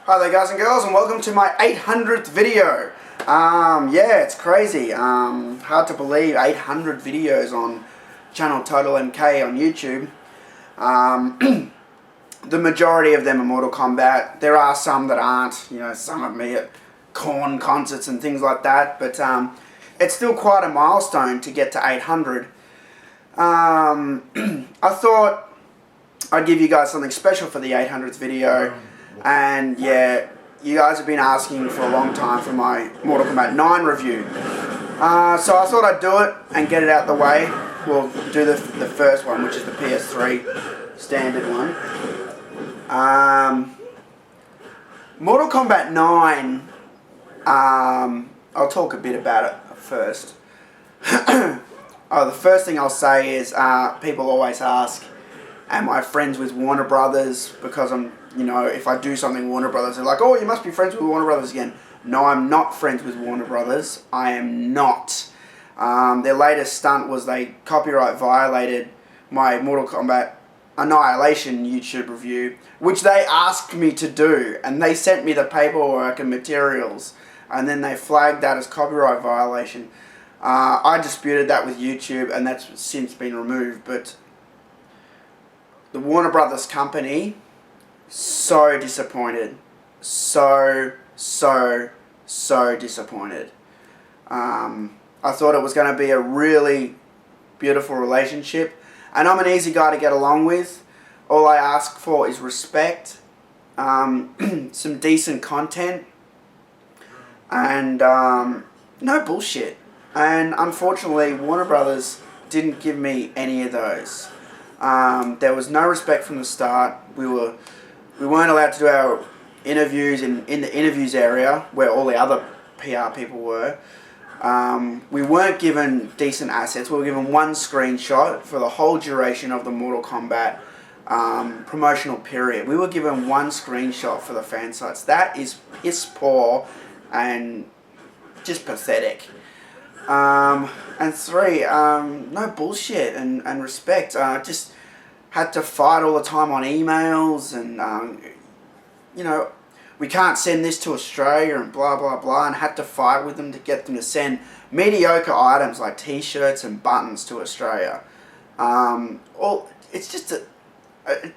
Hi there guys and girls, and welcome to my 800th video. Yeah, it's crazy. Hard to believe 800 videos on channel TotalMK on YouTube. The majority of them are Mortal Kombat. There are some that aren't, you know, some of me at Korn concerts and things like that, but it's still quite a milestone to get to 800. I thought I'd give you guys something special for the 800th video. And yeah, you guys have been asking for a long time for my Mortal Kombat 9 review. So I thought I'd do it and get it out the way. We'll do the first one, which is the PS3 standard one. Mortal Kombat 9, I'll talk a bit about it first. The first thing I'll say is people always ask, am I friends with Warner Brothers? Because I'm, you know, if I do something Warner Brothers, they're like, oh, you must be friends with Warner Brothers again. No, I'm not friends with Warner Brothers. I am not. Their latest stunt was they copyright violated my Mortal Kombat Annihilation YouTube review, which they asked me to do, and they sent me the paperwork and materials, and then they flagged that as copyright violation. I disputed that with YouTube, and that's since been removed, but the Warner Brothers company, so disappointed. So disappointed. I thought it was going to be a really beautiful relationship, and I'm an easy guy to get along with. All I ask for is respect, some decent content, and no bullshit. And unfortunately, Warner Brothers didn't give me any of those. There was no respect from the start. We weren't allowed to do our interviews in the interviews area where all the other PR people were. We weren't given decent assets. We were given one screenshot for the whole duration of the Mortal Kombat promotional period. We were given one screenshot for the fan sites. That is piss poor and just pathetic. And three, no bullshit and respect. Just had to fight all the time on emails and, you know, we can't send this to Australia and blah, blah, blah, and had to fight with them to get them to send mediocre items like t-shirts and buttons to Australia. It's just,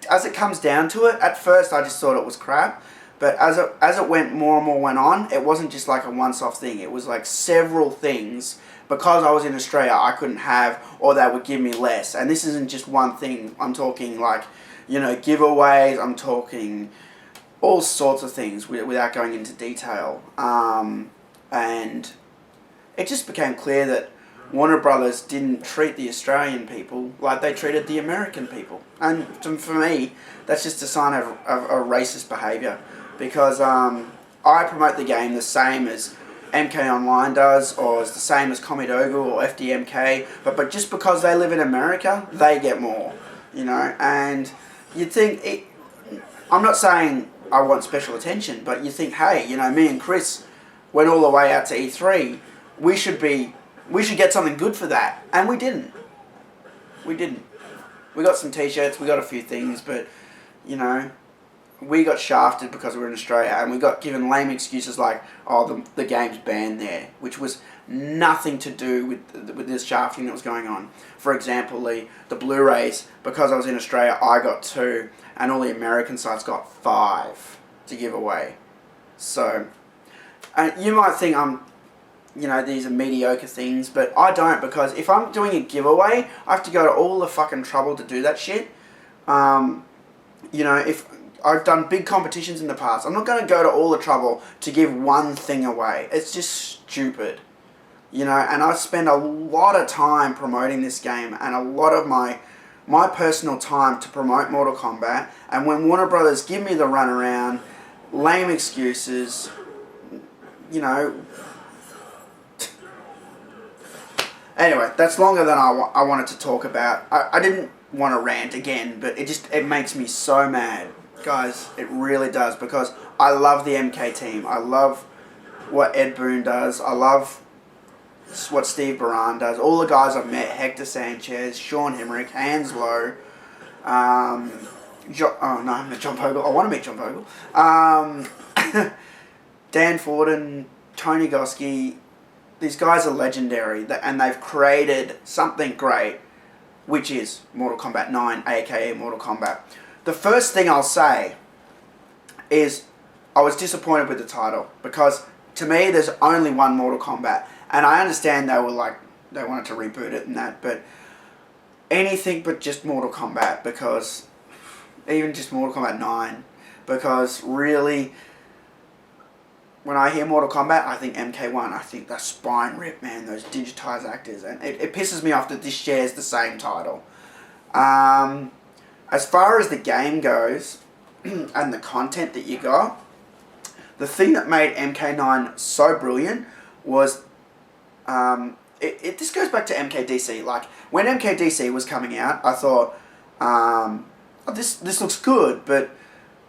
as it comes down to it, at first I just thought it was crap. But as it went more and more went on, it wasn't just like a once-off thing. It was like several things. Because I was in Australia, I couldn't have, or they would give me less. And this isn't just one thing. I'm talking like, you know, giveaways. I'm talking all sorts of things without going into detail. And it just became clear that Warner Brothers didn't treat the Australian people like they treated the American people. And for me, that's just a sign of a racist behaviour. Because I promote the game the same as MK9 does, or it's the same as Komidogu or FDMK, but just because they live in America, they get more, you know. And you'd think, I'm not saying I want special attention, but you think, hey, you know, me and Chris went all the way out to E3, we should get something good for that, and we didn't. We got some t-shirts, we got a few things, but, you know, we got shafted because we were in Australia, and we got given lame excuses like, oh, the game's banned there, which was nothing to do with this shafting that was going on. For example, the Blu-rays, because I was in Australia, I got 2, and all the American sites got 5 to give away. So, and you might think you know, these are mediocre things, but I don't, because if I'm doing a giveaway, I have to go to all the fucking trouble to do that shit. You know, if I've done big competitions in the past, I'm not going to go to all the trouble to give one thing away. It's just stupid. You know, and I spend a lot of time promoting this game and a lot of my personal time to promote Mortal Kombat. And when Warner Brothers give me the runaround, lame excuses, you know. Anyway, that's longer than I wanted to talk about. I didn't want to rant again, but it makes me so mad. Guys, it really does, because I love the MK team. I love what Ed Boon does. I love what Steve Baran does. All the guys I've met, Hector Sanchez, Sean Hemrick, Hanslow, Oh no, I'm not John Bogle. I want to meet John Bogle. Dan Forden, Tony Goski, these guys are legendary, and they've created something great, which is Mortal Kombat 9, aka Mortal Kombat. The first thing I'll say is I was disappointed with the title, because to me there's only one Mortal Kombat, and I understand they wanted to reboot it and that, but anything but just Mortal Kombat, because even just Mortal Kombat 9, because really, when I hear Mortal Kombat, I think MK1, I think the spine rip, man, those digitized actors, and it pisses me off that this shares the same title. As far as the game goes, and the content that you got, the thing that made MK9 so brilliant was, this goes back to MKDC. Like, when MKDC was coming out, I thought, oh, this looks good, but,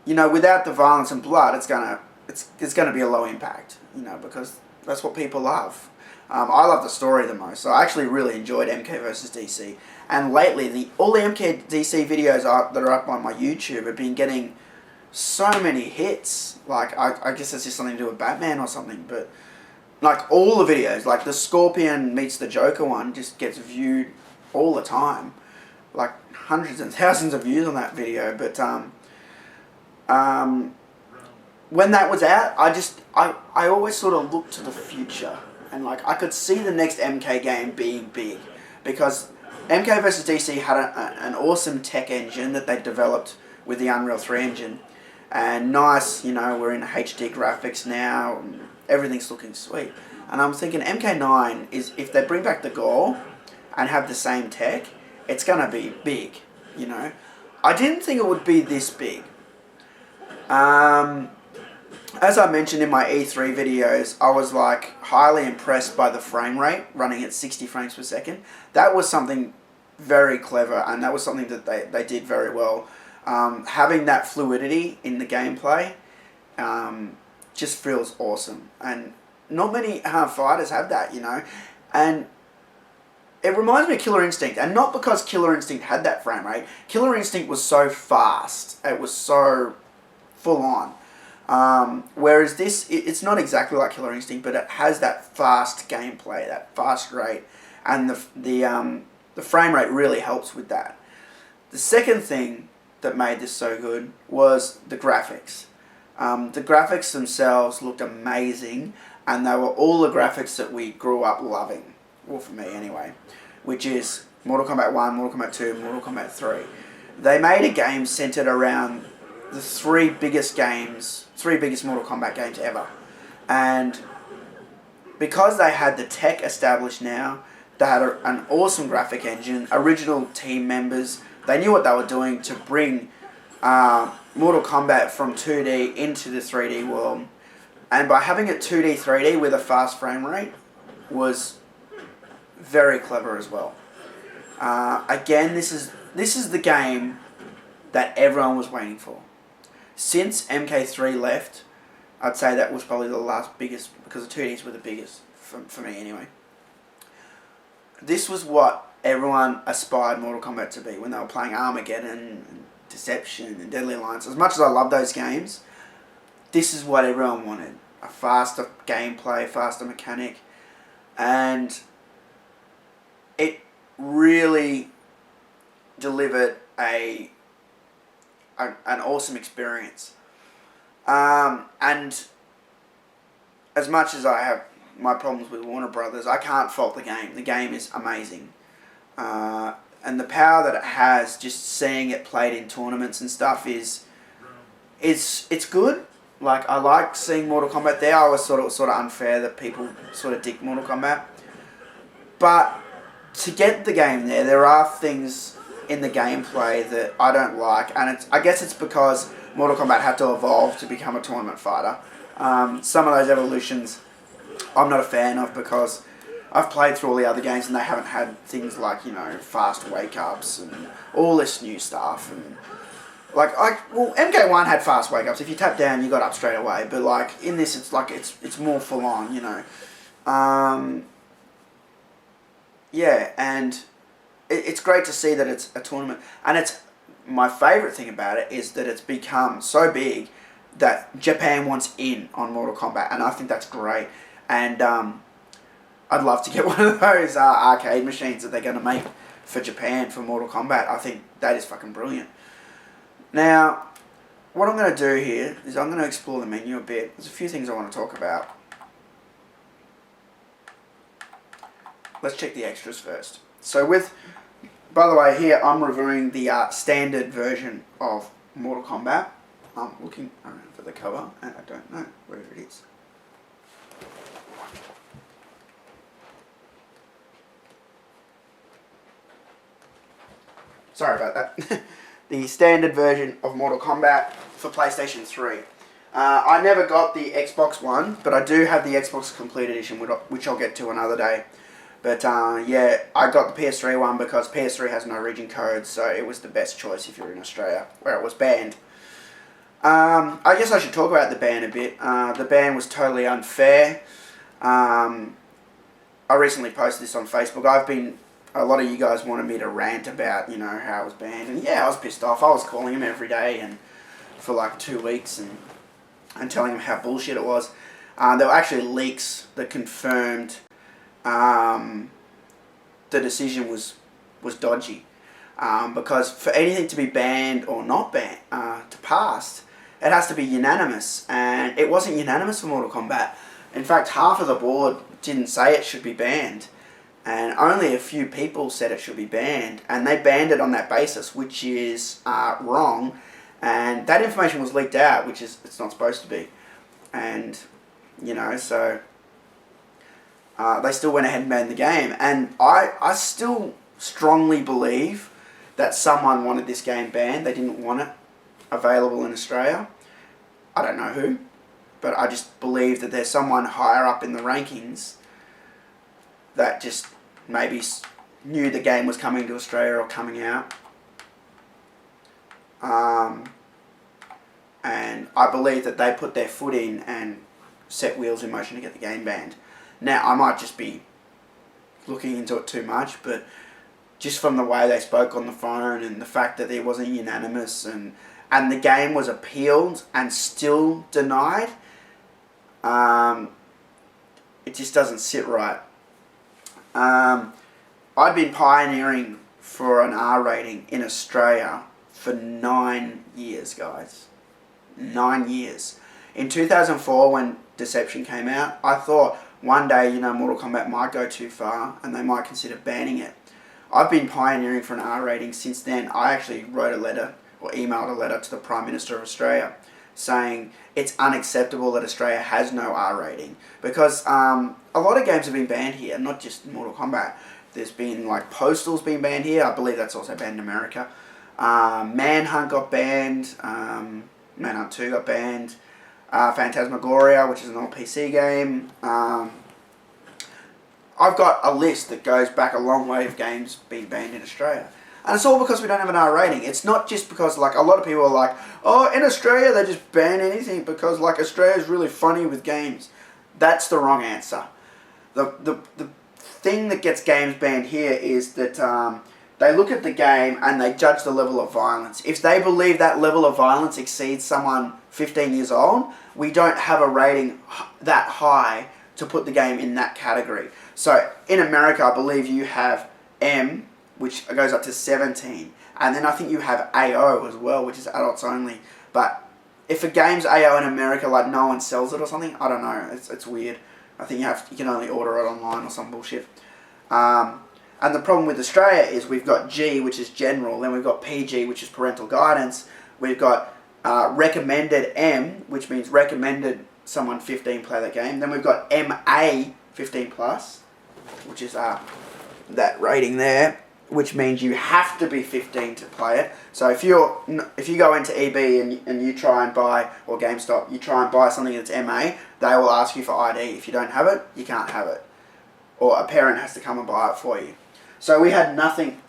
you know, without the violence and blood, it's gonna be a low impact, you know, because that's what people love. I love the story the most, so I actually really enjoyed MK vs DC. And lately, all the MKDC videos that are up on my YouTube have been getting so many hits. Like, I guess it's just something to do with Batman or something, but like all the videos, like the Scorpion meets the Joker one just gets viewed all the time. Like hundreds and thousands of views on that video, but when that was out, I always sort of looked to the future, and like I could see the next MK game being big, because MK vs DC had an awesome tech engine that they developed with the Unreal 3 engine, and nice, you know, we're in HD graphics now, and everything's looking sweet, and I'm thinking MK9 is, if they bring back the gore and have the same tech, it's gonna be big, you know. I didn't think it would be this big. As I mentioned in my E3 videos, I was like highly impressed by the frame rate running at 60 frames per second. That was something very clever, and that was something that they did very well. Having that fluidity in the gameplay just feels awesome, and not many fighters have that, you know. And it reminds me of Killer Instinct, and not because Killer Instinct had that frame rate. Killer Instinct was so fast, it was so full on. Whereas this, it's not exactly like Killer Instinct, but it has that fast gameplay, that fast rate, and the frame rate really helps with that. The second thing that made this so good was the graphics. The graphics themselves looked amazing, and they were all the graphics that we grew up loving, well, for me anyway, which is Mortal Kombat 1, Mortal Kombat 2, Mortal Kombat 3. They made a game centered around the three biggest Mortal Kombat games ever. And because they had the tech established now, they had an awesome graphic engine, original team members, they knew what they were doing to bring Mortal Kombat from 2D into the 3D world. And by having it 2D, 3D with a fast frame rate was very clever as well. Again, this is the game that everyone was waiting for. Since MK3 left, I'd say that was probably the last biggest, because the 2Ds were the biggest, for me anyway. This was what everyone aspired Mortal Kombat to be when they were playing Armageddon, and Deception, and Deadly Alliance. As much as I love those games, this is what everyone wanted. A faster gameplay, faster mechanic, and it really delivered an awesome experience. And as much as I have my problems with Warner Brothers, I can't fault the game. The game is amazing. And the power that it has, just seeing it played in tournaments and stuff, it's good. Like, I like seeing Mortal Kombat there. I was sort of unfair that people sort of dig Mortal Kombat. But to get the game there are things in the gameplay that I don't like, and I guess it's because Mortal Kombat had to evolve to become a tournament fighter. Some of those evolutions I'm not a fan of, because I've played through all the other games and they haven't had things like, you know, fast wake-ups and all this new stuff. And well, MK1 had fast wake-ups. If you tap down, you got up straight away. But like in this, it's like it's more full on, you know. Yeah, and it's great to see that it's a tournament, and my favourite thing about it is that it's become so big that Japan wants in on Mortal Kombat, and I think that's great. And I'd love to get one of those arcade machines that they're going to make for Japan for Mortal Kombat. I think that is fucking brilliant. Now, what I'm going to do here is I'm going to explore the menu a bit. There's a few things I want to talk about. Let's check the extras first. So by the way, here I'm reviewing the standard version of Mortal Kombat. I'm looking around for the cover and I don't know where it is. Sorry about that. The standard version of Mortal Kombat for PlayStation 3. I never got the Xbox One, but I do have the Xbox Complete Edition, which I'll get to another day. But yeah, I got the PS3 one because PS3 has no region codes, so it was the best choice if you're in Australia, where it was banned. I guess I should talk about the ban a bit. The ban was totally unfair. I recently posted this on Facebook. A lot of you guys wanted me to rant about, how it was banned. And yeah, I was pissed off. I was calling him every day and for like 2 weeks and telling him how bullshit it was. There were actually leaks that confirmed the decision was dodgy. Because for anything to be banned or not banned, to pass, it has to be unanimous. And it wasn't unanimous for Mortal Kombat. In fact, half of the board didn't say it should be banned. And only a few people said it should be banned, and they banned it on that basis, which is wrong. And that information was leaked out, which is it's not supposed to be. And so they still went ahead and banned the game. And I still strongly believe that someone wanted this game banned. They didn't want it available in Australia. I don't know who, but I just believe that there's someone higher up in the rankings that just maybe knew the game was coming to Australia or coming out. And I believe that they put their foot in and set wheels in motion to get the game banned. Now, I might just be looking into it too much, but just from the way they spoke on the phone and the fact that it wasn't unanimous and the game was appealed and still denied, it just doesn't sit right. I've been pioneering for an R rating in Australia for 9 years, guys. 9 years. In 2004, when Deception came out, I thought one day, Mortal Kombat might go too far and they might consider banning it. I've been pioneering for an R rating since then. I actually wrote a letter or emailed a letter to the Prime Minister of Australia saying it's unacceptable that Australia has no R rating, because a lot of games have been banned here, not just Mortal Kombat. There's been like Postal's been banned here. I believe that's also banned in America. Manhunt got banned. Manhunt 2 got banned. Phantasmagoria, which is an old PC game. I've got a list that goes back a long way of games being banned in Australia. And it's all because we don't have an R rating. It's not just because, like, a lot of people are like, oh, in Australia they just ban anything because, like, Australia's really funny with games. That's the wrong answer. The thing that gets games banned here is that they look at the game and they judge the level of violence. If they believe that level of violence exceeds someone 15 years old, we don't have a rating that high to put the game in that category. So in America, I believe you have M, which goes up to 17. And then I think you have AO as well, which is adults only. But if a game's AO in America, like no one sells it or something, I don't know. It's weird. I think you can only order it online or some bullshit. And the problem with Australia is we've got G, which is general. Then we've got PG, which is parental guidance. We've got recommended M, which means recommended someone 15 play that game. Then we've got MA 15 plus, which is that rating there, which means you have to be 15 to play it. So if you go into EB and you try and buy, or GameStop, you try and buy something that's MA, they will ask you for ID. If you don't have it, you can't have it. Or a parent has to come and buy it for you. So we had nothing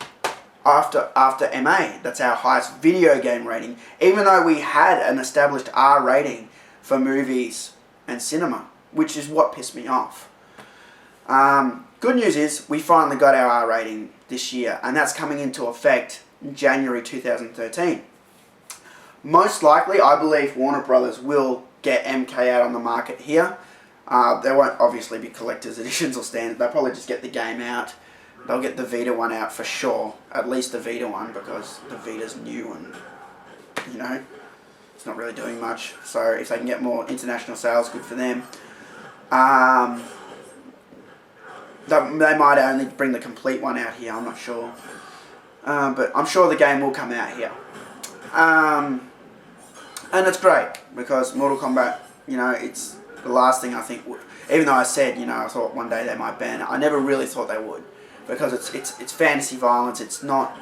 after MA. That's our highest video game rating, even though we had an established R rating for movies and cinema, which is what pissed me off. Good news is we finally got our R rating this year, and that's coming into effect in January 2013. Most likely, I believe Warner Brothers will get MK out on the market here. There won't obviously be collector's editions or standard. They'll probably just get the game out. They'll get the Vita one out for sure. At least the Vita one, because the Vita's new and, you know, it's not really doing much. So if they can get more international sales, good for them. They might only bring the complete one out here, I'm not sure. But I'm sure the game will come out here. And it's great, because Mortal Kombat, you know, it's the last thing I think would, even though I said, you know, I thought one day they might ban it, I never really thought they would, because it's fantasy violence. It's not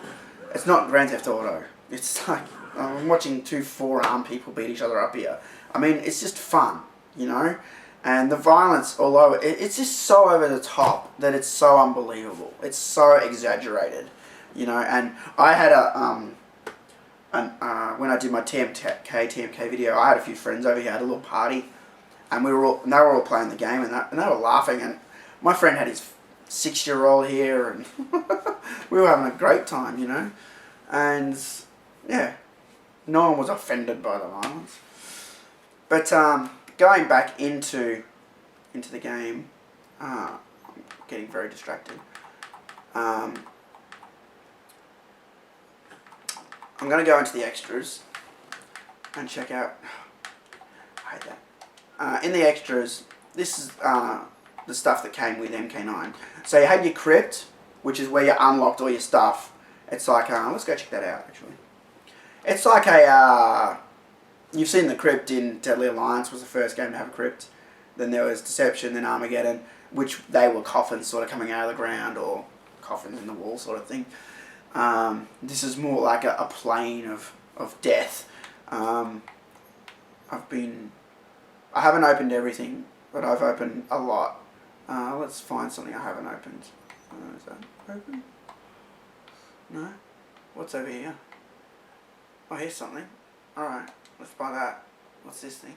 Grand Theft Auto. It's like, I'm watching two four-armed people beat each other up here. I mean, it's just fun, you know, and the violence, although it's just so over the top that it's so unbelievable. It's so exaggerated, you know. And I had when I did my TMK video, I had a few friends over here. I had a little party, and they were all playing the game, and they were laughing. And my friend had his 6-year-old here, and we were having a great time, you know. And yeah, no one was offended by the violence. But going back into the game, I'm getting very distracted. I'm going to go into the extras and check out. I hate that. In the extras, this is the stuff that came with MK9. So you had your Krypt, which is where you unlocked all your stuff. It's like, let's go check that out actually. It's like you've seen the Krypt in Deadly Alliance, was the first game to have a Krypt. Then there was Deception, then Armageddon, which they were coffins sort of coming out of the ground, or coffins in the wall sort of thing. This is more like a plane of death. I haven't opened everything, but I've opened a lot. Let's find something I haven't opened. Is that open? No? What's over here? Oh, here's something. Alright, let's buy that. What's this thing?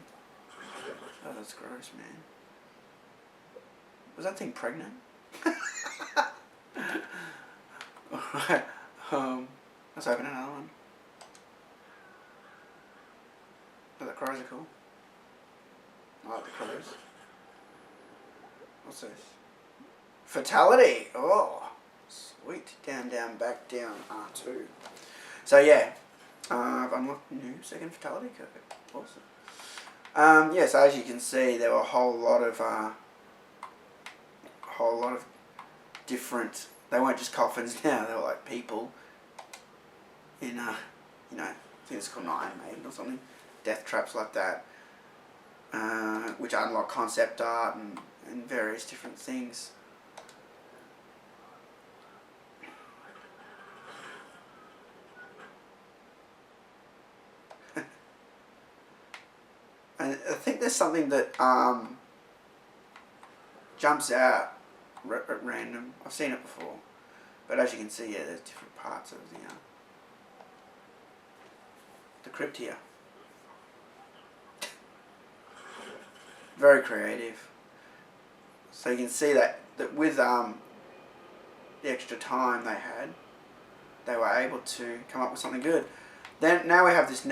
Oh, that's gross, man. Was that thing pregnant? Alright. Let's open another one. Oh, the crows are cool. I like the crows. What's this? Fatality! Oh, sweet. Down, down, back, down, R2. So yeah, I've unlocked a new second fatality code. Awesome. Yes, as you can see, there were a whole lot of different. They weren't just coffins now. They were like people in you know, I think it's called Iron Maiden or something. Death traps like that, which unlock concept art and various different things. And I think there's something that jumps out at random. I've seen it before, but as you can see, yeah, there's different parts of the Krypt here. Very creative. So you can see that with the extra time they had, they were able to come up with something good. Then now we have this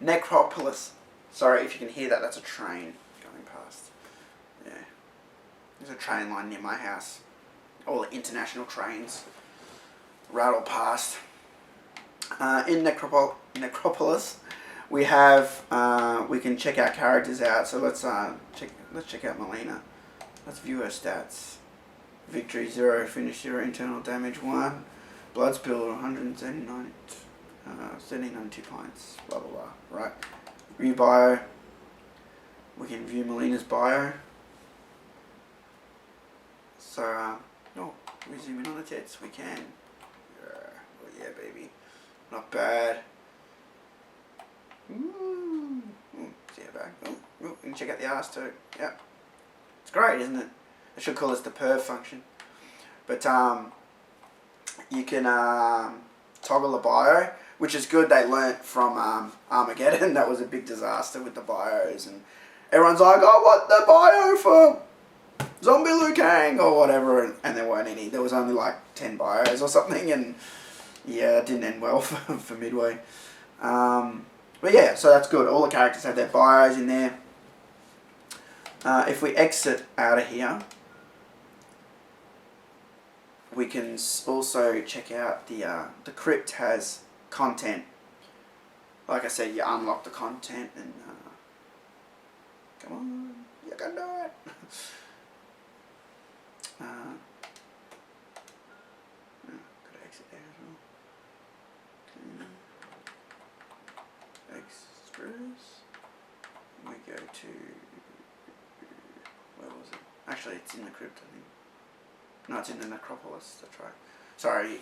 Necropolis. Sorry if you can hear that. That's a train going past. Yeah, there's a train line near my house. All the international trains rattle past. In Necropolis, we have we can check our characters out. So let's check out Melina. Let's view her stats. Victory 0, finish 0, internal damage 1, blood spill 179, 1792 points. Blah blah blah. Right. View bio. We can view Melina's bio. So we zoom in on the tits. We can. Oh yeah, baby. Not bad. Ooh. See her back. Ooh. You can check out the ass too. Yep. It's great, isn't it? I should call this the perv function. But you can toggle the bio, which is good. They learnt from Armageddon. That was a big disaster with the bios, and everyone's like, "I want the bio for Zombie Liu Kang or whatever, and there weren't any. There was only like 10 bios or something, and yeah, it didn't end well for Midway. But yeah, so that's good. All the characters have their bios in there. If we exit out of here, we can also check out the Krypt has content. Like I said, you unlock the content and come on, you can do it. Gotta exit there as well. Extras. We go to, where was it? Actually, it's in the Krypt, I think. No, it's in the Necropolis. That's right. Sorry,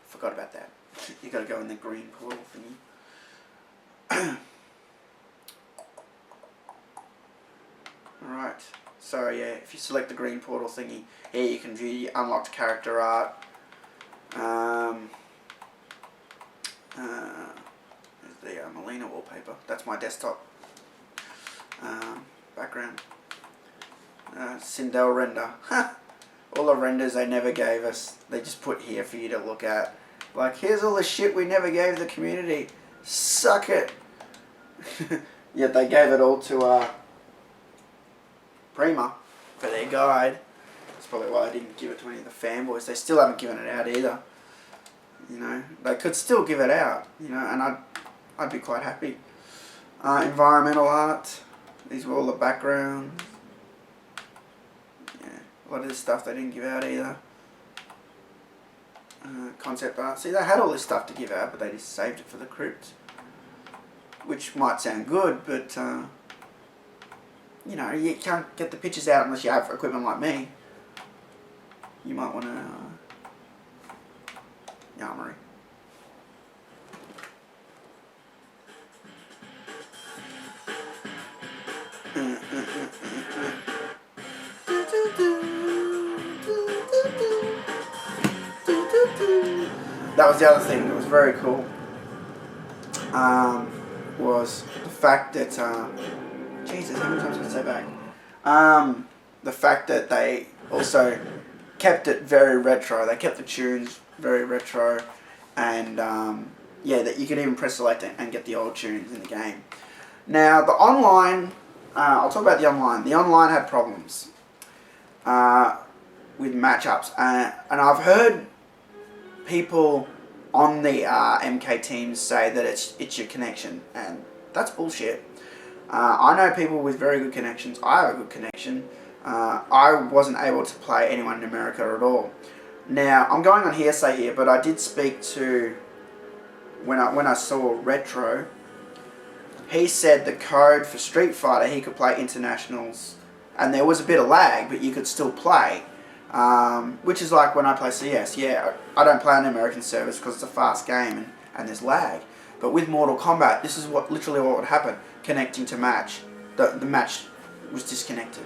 forgot about that. You gotta go in the green portal thingy. Alright, so yeah, if you select the green portal thingy, here you can view the unlocked character art. There's the Molina wallpaper. That's my desktop background. Sindel render. All the renders they never gave us, they just put here for you to look at. Like, here's all the shit we never gave the community. Suck it. Yet they gave it all to Prima for their guide. That's probably why I didn't give it to any of the fanboys. They still haven't given it out either. You know, they could still give it out. You know, and I'd be quite happy. Environmental art. These were all the backgrounds. Yeah, a lot of this stuff they didn't give out either. Concept art. See, they had all this stuff to give out, but they just saved it for the Krypt. Which might sound good, but you know, you can't get the pictures out unless you have equipment like me. You might want to Yarmary. That was the other thing that was very cool. Was the fact that Jesus, how many times did I say back? The fact that they also kept it very retro. They kept the tunes very retro, and yeah, that you could even press select and get the old tunes in the game. Now the online, I'll talk about the online. The online had problems with matchups, and I've heard people on the MK teams say that it's your connection, and that's bullshit. I know people with very good connections. I have a good connection. I wasn't able to play anyone in America at all. Now, I'm going on hearsay here, but I did speak to, when I saw Retro, he said the code for Street Fighter, he could play internationals, and there was a bit of lag, but you could still play. Which is like when I play CS, yeah, I don't play on American servers because it's a fast game and there's lag. But with Mortal Kombat, this is literally what would happen. Connecting to match, the match was disconnected.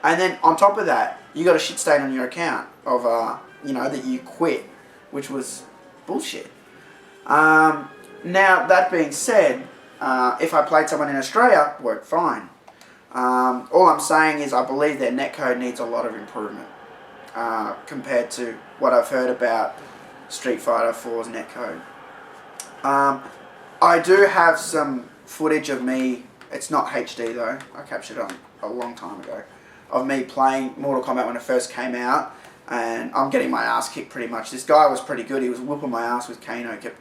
And then on top of that, you got a shit stain on your account of, you know, that you quit, which was bullshit. Now, that being said, if I played someone in Australia, it worked fine. All I'm saying is I believe their netcode needs a lot of improvement. Compared to what I've heard about Street Fighter 4's netcode. I do have some footage of me, it's not HD though, I captured it a long time ago, of me playing Mortal Kombat when it first came out, and I'm getting my ass kicked pretty much. This guy was pretty good, he was whooping my ass with Kano, kept,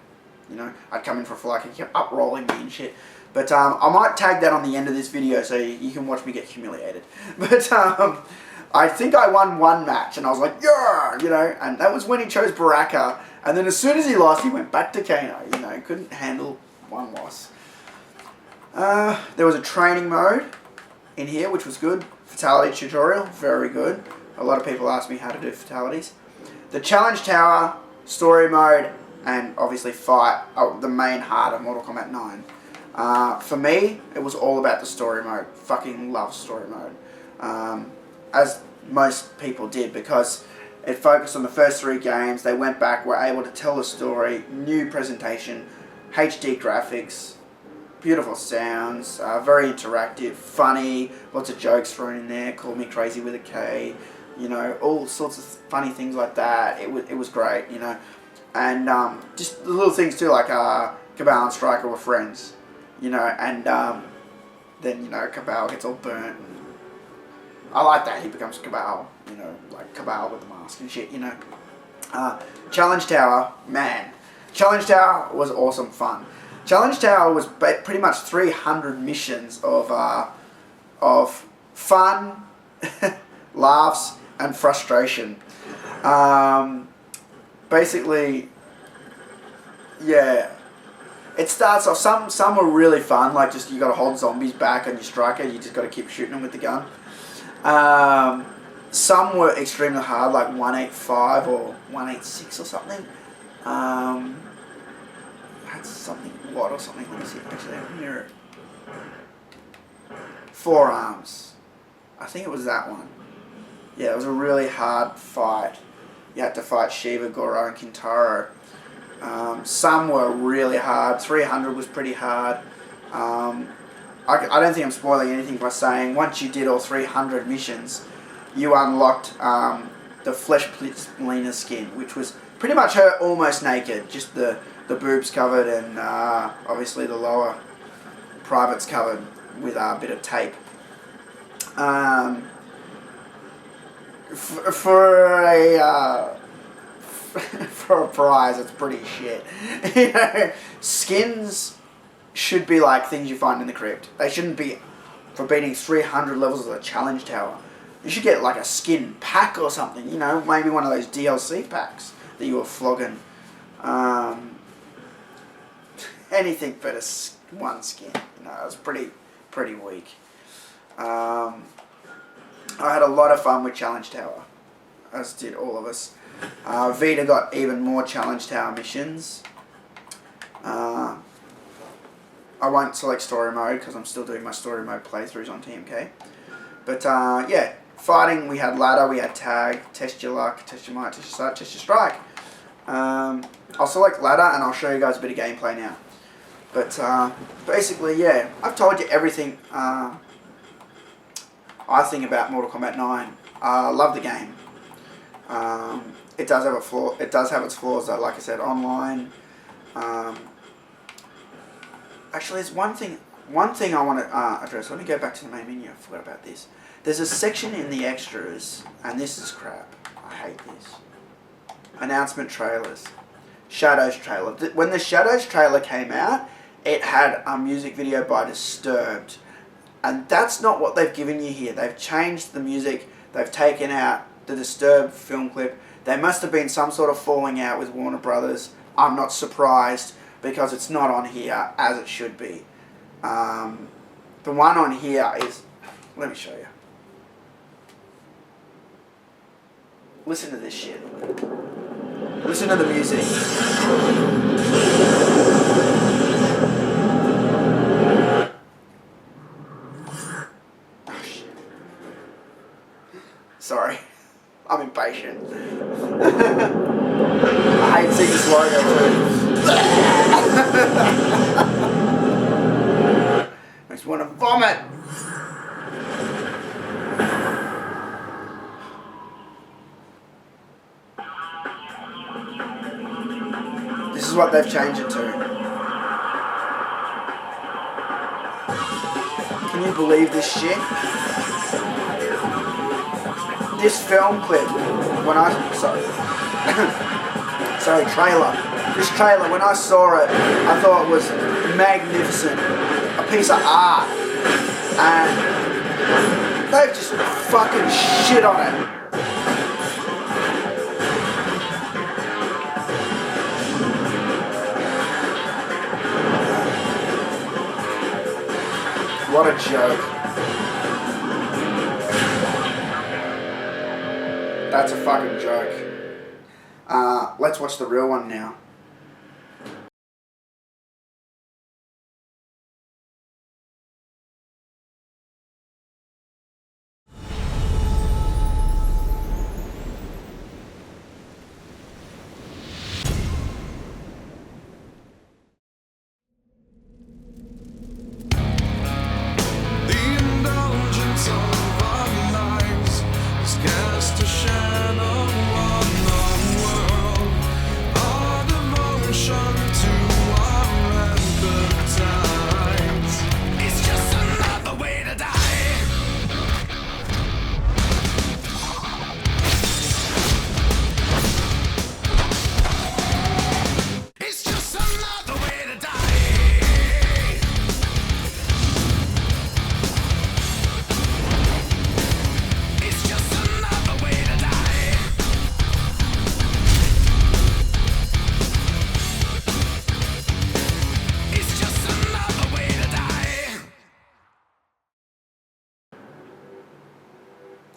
you know, I'd come in for a flank, he kept up-rolling me and shit. But I might tag that on the end of this video so you can watch me get humiliated. But I think I won one match, and I was like, yeah, you know, and that was when he chose Baraka, and then as soon as he lost, he went back to Kano, you know, couldn't handle one loss. There was a training mode in here, which was good. Fatality tutorial, very good. A lot of people asked me how to do fatalities. The challenge tower, story mode, and obviously fight are the main heart of Mortal Kombat 9. For me, it was all about the story mode. Fucking love story mode. As most people did, because it focused on the first 3 games. They went back, were able to tell the story, new presentation, HD graphics, beautiful sounds, very interactive, funny, lots of jokes thrown in there. Call Me Crazy with a K, you know, all sorts of funny things like that. It was great, you know, and just the little things too, like Cabal and Striker were friends, you know, and then, you know, Cabal gets all burnt. And I like that he becomes Cabal, you know, like Cabal with the mask and shit, you know. Challenge Tower, man. Challenge Tower was awesome fun. Challenge Tower was pretty much 300 missions of fun, laughs, and frustration. Basically, yeah. It starts off, some were really fun, like just you got to hold zombies back on your striker, you just got to keep shooting them with the gun. Some were extremely hard, like 185 or 186 or something. That's something, what or something, let me see, actually, I can hear it. Forearms. I think it was that one. Yeah, it was a really hard fight. You had to fight Shiva, Goro, and Kintaro. Some were really hard. 300 was pretty hard. I don't think I'm spoiling anything by saying once you did all 300 missions, you unlocked the Flesh Melina skin, which was pretty much her almost naked, just the boobs covered and obviously the lower privates covered with a bit of tape. For a prize, it's pretty shit. You know, skins should be like things you find in the Krypt. They shouldn't be for beating 300 levels of the challenge tower. You should get like a skin pack or something, you know, maybe one of those DLC packs that you were flogging. Anything but one skin, you know, it was pretty weak. I had a lot of fun with Challenge Tower, as did all of us. Vita got even more Challenge Tower missions. I won't select story mode because I'm still doing my story mode playthroughs on TMK. But yeah, fighting, we had ladder, we had tag, test your luck, test your might, test your sight, test your strike. I'll select ladder and I'll show you guys a bit of gameplay now. But basically, yeah, I've told you everything I think about Mortal Kombat 9. I love the game. It does have a flaw. It does have its flaws, though. Like I said, online. Actually, there's one thing I want to address. Let me go back to the main menu. I forgot about this. There's a section in the extras, and this is crap. I hate this. Announcement trailers. Shadows trailer. When the Shadows trailer came out, it had a music video by Disturbed. And that's not what they've given you here. They've changed the music. They've taken out the Disturbed film clip. There must have been some sort of falling out with Warner Brothers. I'm not surprised because it's not on here as it should be. The one on here is... Let me show you. Listen to this shit. Listen to the music. Sorry, I'm impatient. I hate seeing this logo too. Makes me want to vomit. This is what they've changed it to. Can you believe this shit? This film clip, when I, trailer. This trailer, when I saw it, I thought it was magnificent. A piece of art. And they've just fucking shit on it. What a joke. That's a fucking joke. Let's watch the real one now.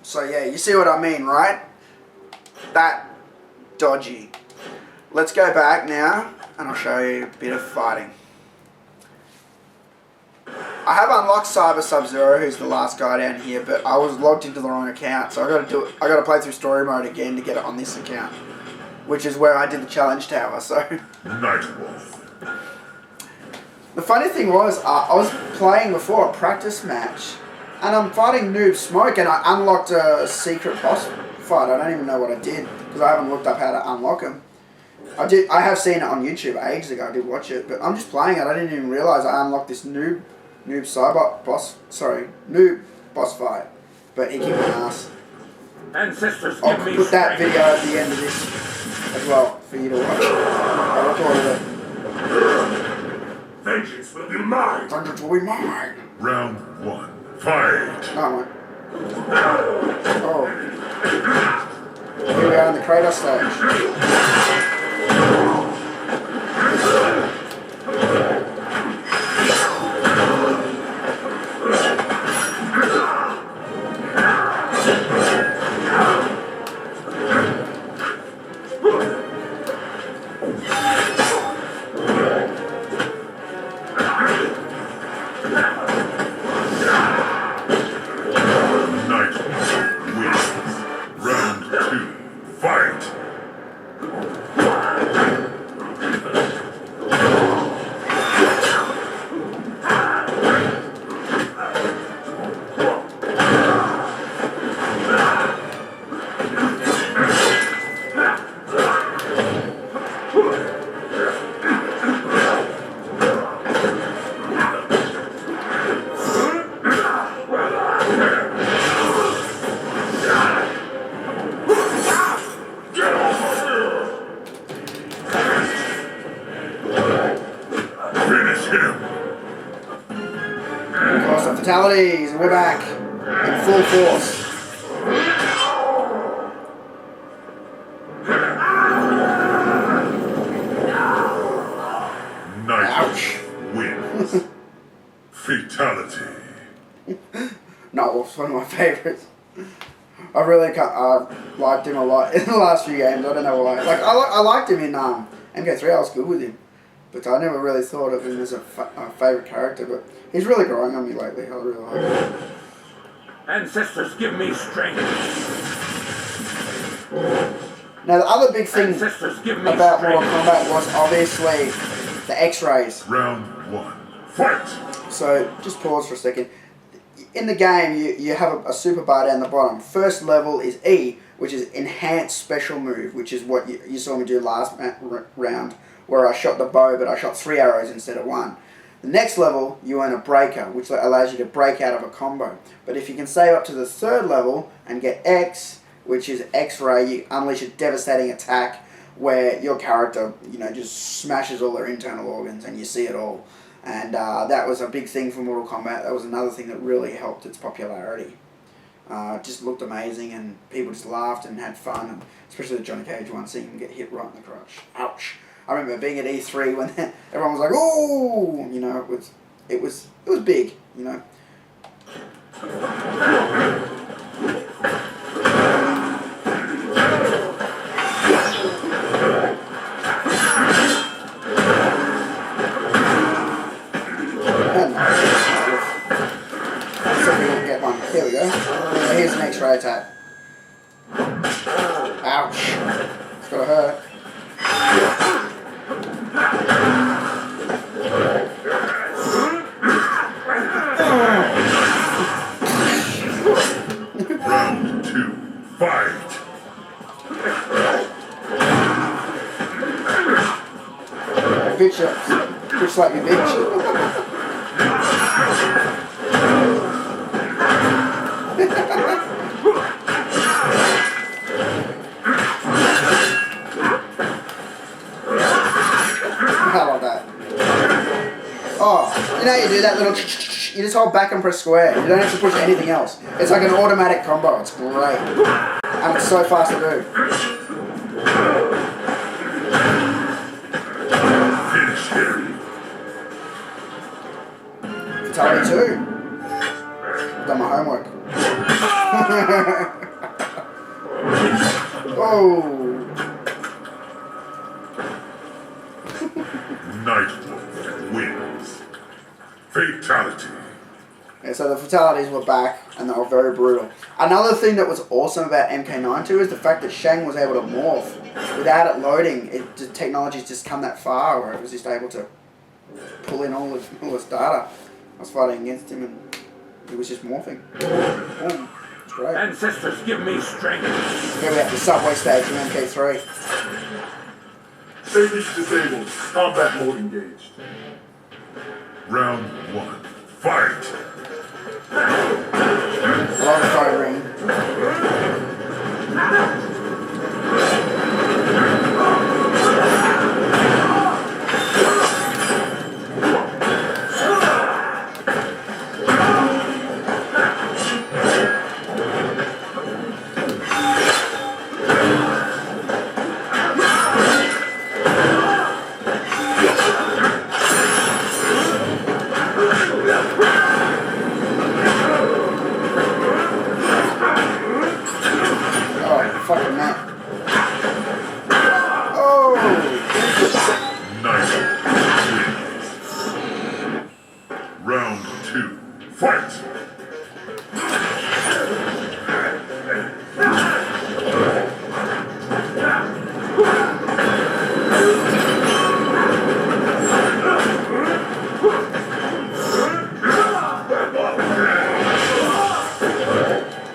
So yeah, you see what I mean, right? That dodgy. Let's go back now and I'll show you a bit of fighting. I have unlocked Cyber Sub-Zero, who's the last guy down here, but I was logged into the wrong account, so I gotta play through story mode again to get it on this account, which is where I did the challenge tower. So the funny thing was, I was playing before a practice match, and I'm fighting Noob Smoke, and I unlocked a secret boss fight. I don't even know what I did because I haven't looked up how to unlock him. I have seen it on YouTube ages ago. I did watch it, but I'm just playing it. I didn't even realize I unlocked this noob boss fight. But he kicked my ass. Ancestors, I'll put that video at the end of this as well for you to watch. I recorded it. Vengeance will be mine. Vengeance will be mine. Round 1. Fight. No, mate. Oh. Here we are in the Kratos stage. Fatalities, and we're back in full force. Ouch. Wins. Fatality. No, it's one of my favorites. I really liked him a lot in the last few games. I don't know why. Like I liked him in MK3. I was good with him, but I never really thought of him as a favorite character. But he's really growing on me lately. I really like him. Ancestors, give me strength. Now the other big thing about Mortal Kombat was obviously the X-rays. Round 1. Fight. So just pause for a second. In the game, you have a super bar down the bottom. First level is E, which is Enhanced Special Move, which is what you saw me do last round, where I shot the bow, but I shot 3 arrows instead of 1. The next level, you earn a Breaker, which allows you to break out of a combo. But if you can save up to the 3rd level and get X, which is X-Ray, you unleash a devastating attack where your character, just smashes all their internal organs and you see it all. And that was a big thing for Mortal Kombat. That was another thing that really helped its popularity. It just looked amazing and people just laughed and had fun, and especially the Johnny Cage one, seeing him get hit right in the crotch. Ouch. I remember being at E3 when everyone was like, "Oh!" It was big, Here we go. Here's an X-ray attack. Ouch. It's gotta hurt. Round 2. Fight. Bitch like me, bitch. How about that? Oh, you do that little. You just hold back and press square. You don't have to push anything else. It's like an automatic combo. It's great, and it's so fast to do. Finish him. Fatality 2. Done my homework. Oh. Nightwolf wins. Fatality. Yeah, so the fatalities were back, and they were very brutal. Another thing that was awesome about MK9 too is the fact that Shang was able to morph. Without it loading, the technology's just come that far where it was just able to pull in all his data. I was fighting against him and he was just morphing. Boom. It's great. Ancestors, give me strength. Here we have the subway stage from MK3. Stage disabled. Combat mode engaged. Round 1. Fight! I love the phone ring. Oh, fucking man. Oh! Nice wins. Round 2. Fight!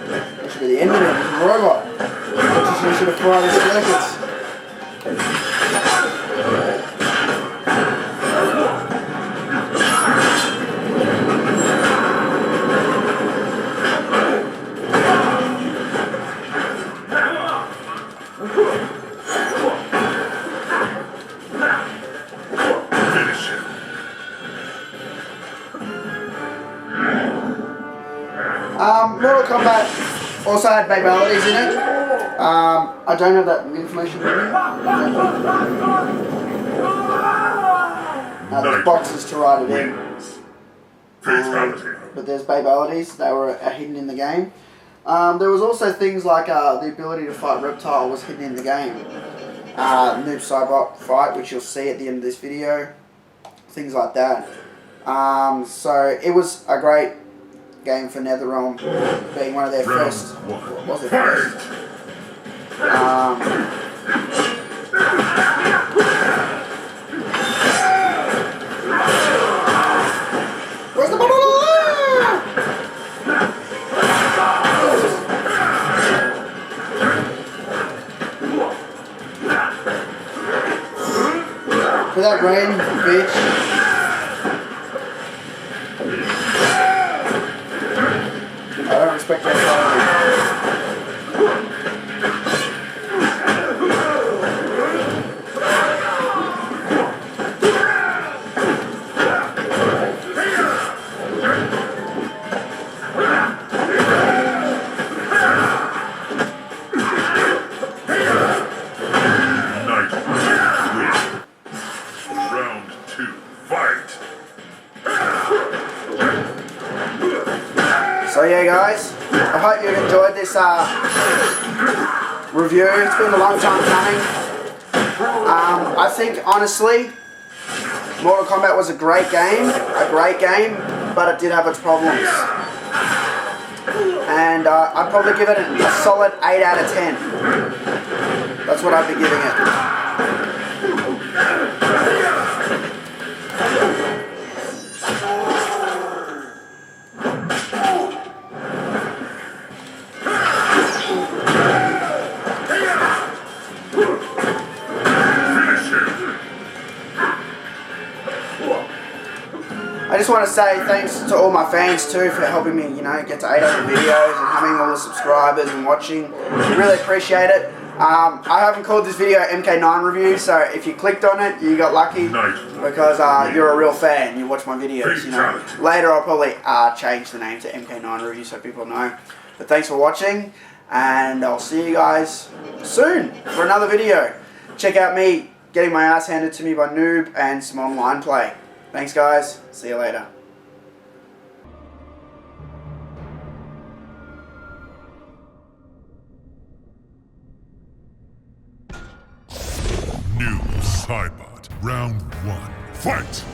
That should be the end of it. It's a robot. Just should have fired his circuits. Finish him. Mortal Kombat also had fatalities in it. I don't have that information with me. There's boxes to write it in. Wins. Fatality. But there's fatalities. They were hidden in the game. There was also things like the ability to fight Reptile was hidden in the game. Noob Cybot fight, which you'll see at the end of this video. Things like that. So it was a great game for NetherRealm, being one of their Round first. 1. What was it Fight! first? Where's the bubble? For that rain, bitch. I don't respect that quality. Round 2. Fight! So yeah guys, I hope you've enjoyed this review. It's been a long time coming. I think honestly, Mortal Kombat was a great game, but it did have its problems. And I'd probably give it a solid 8 out of 10. That's what I'd be giving it. I just want to say thanks to all my fans too for helping me, get to 800 videos and having all the subscribers and watching. Really appreciate it. I haven't called this video MK9 review, so if you clicked on it, you got lucky because you're a real fan. You watch my videos. Later, I'll probably change the name to MK9 review so people know. But thanks for watching, and I'll see you guys soon for another video. Check out me getting my ass handed to me by Noob and some online play. Thanks guys, see you later. Cybot. Round 1. Fight!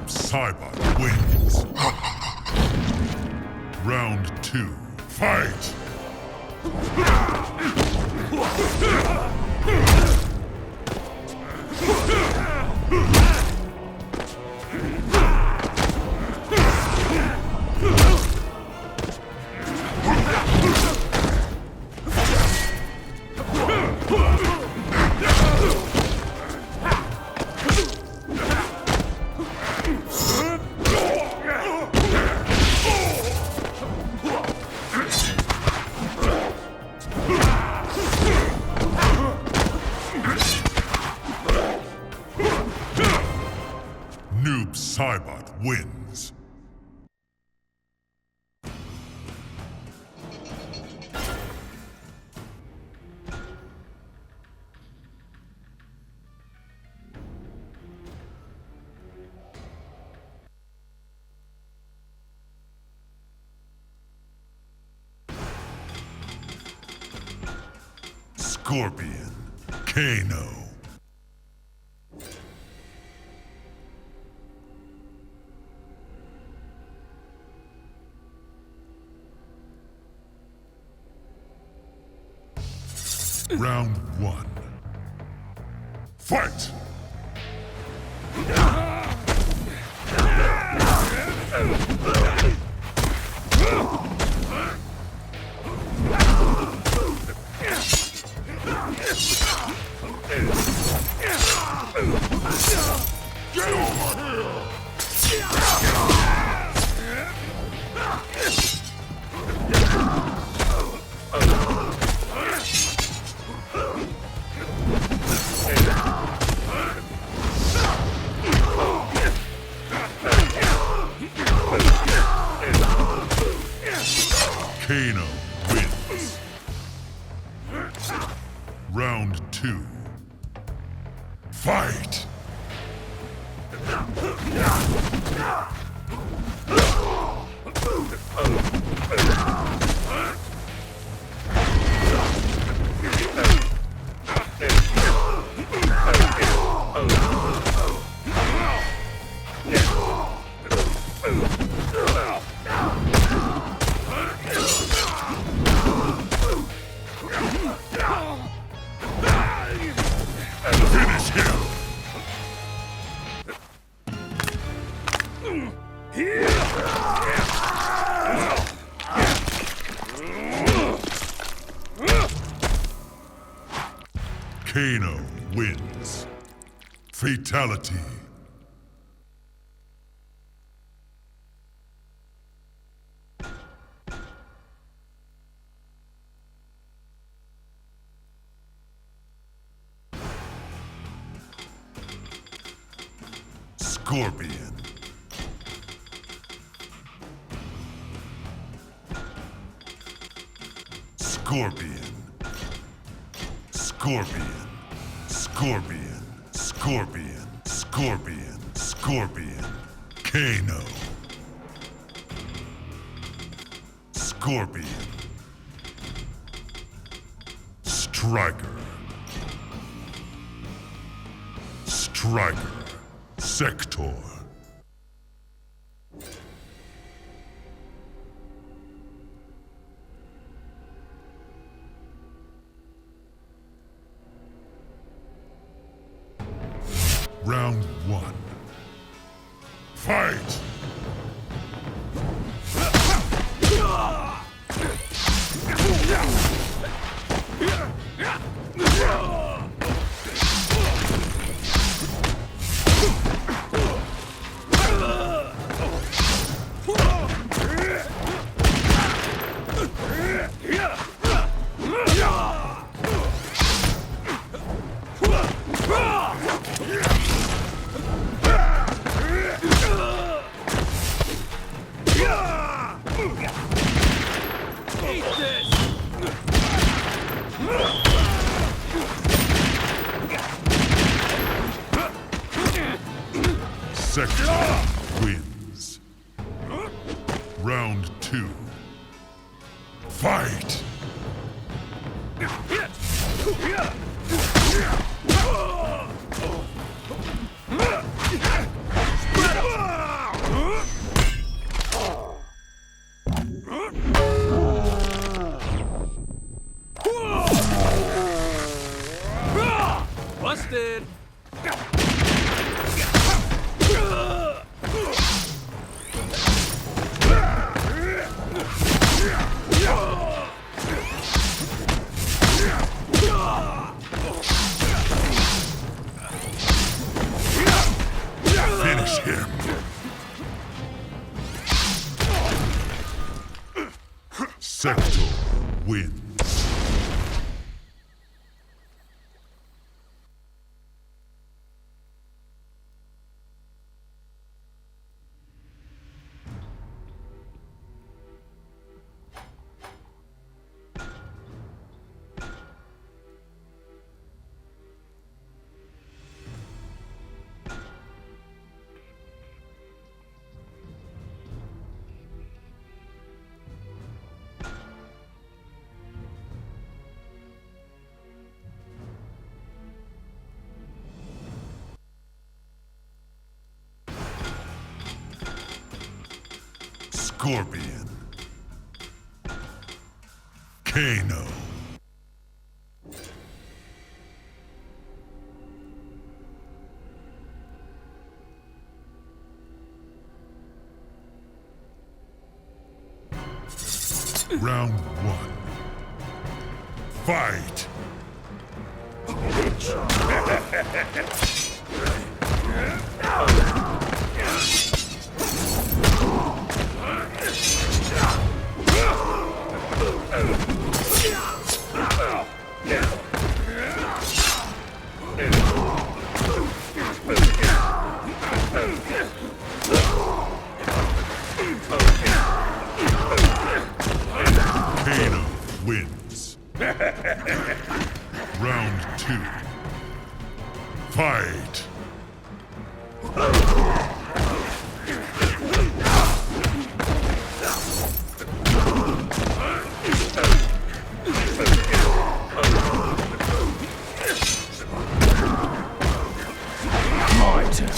Cybot wins. Round 2. Fight! Cybot wins. Scorpion, Kano. Round 1. Fight! Get over here! Kano wins. Round 2. Fight! Finish him! Kano wins. Fatality. Scorpion. Scorpion. Scorpion. Scorpion. Scorpion. Scorpion. Scorpion. Kano. Scorpion. Striker. Striker. Sector. Round 1. Fight! Sector wins. Round 2. Fight! Busted! Finish him. Sector wins. Scorpion. Kano. Round 1. Fight! Kano wins. Round 2. Fight! My turn.